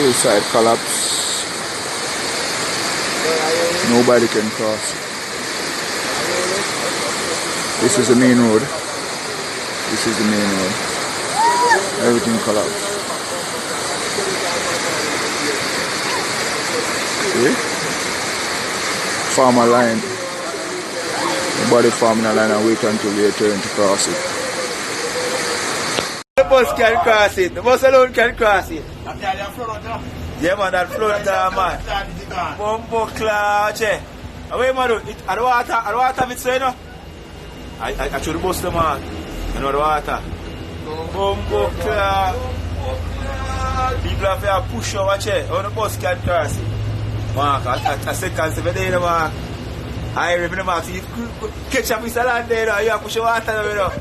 Hillside collapse. Nobody can cross. This is the main road. This is the main road. Everything collapsed. See? Farmer line. Nobody farming a line and wait until they turn to cross it. The bus can cross it. The bus alone can cross it. Yeah, man, that float there, man. Bumbo cloud, che. Away, man, I don't water it, so you know. I should bust the man. You know the water. Bumbo cloud. People have to push over, che. How the bus can cross it. Mark, I second 7 days, mark. I remember, mark, so you catch up with the land there, you have to push water, you know.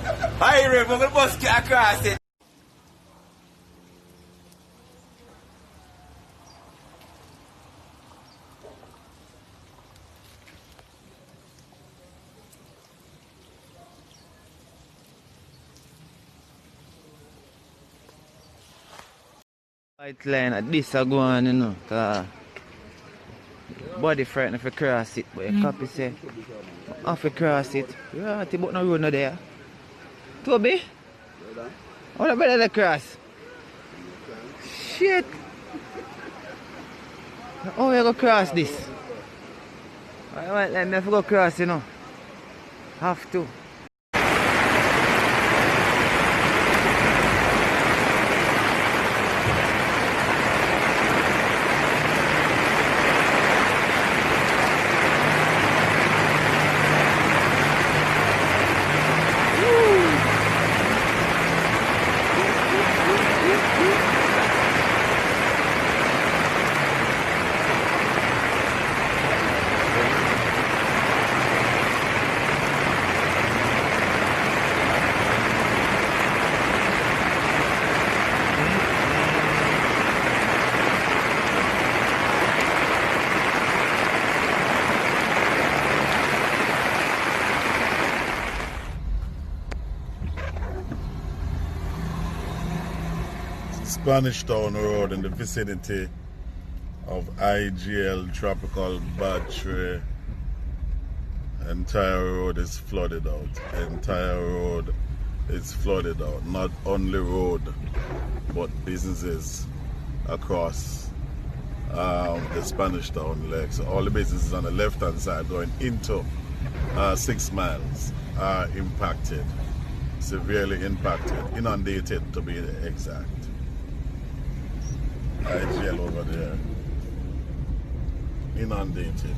I remember, the bus can cross it. White line at this a go on, you know, cause body frightened if you cross it, but you copy say, if you cross it, yeah, but no road no there. Toby? What about the cross? Shit! How you go cross this? Alright, let me go cross, you know. Have to. Spanish Town Road in the vicinity of IGL Tropical Battery. Entire road is flooded out. Entire road is flooded out. Not only road, but businesses across the Spanish Town Lake. So all the businesses on the left hand side going into 6 miles are impacted, severely impacted, inundated to be exact. IGL over there, inundated.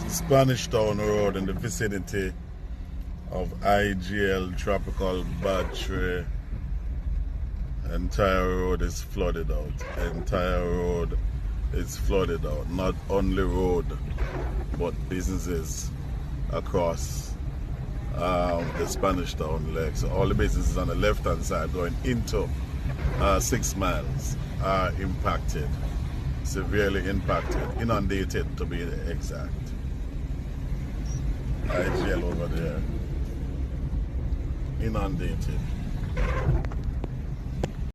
Spanish Town Road in the vicinity of IGL Tropical Battery. Entire road is flooded out. Entire road is flooded out. Not only road, but businesses across the Spanish Town Lake. So all the businesses on the left hand side going into 6 miles are impacted, severely impacted, inundated to be exact. IGL over there, inundated.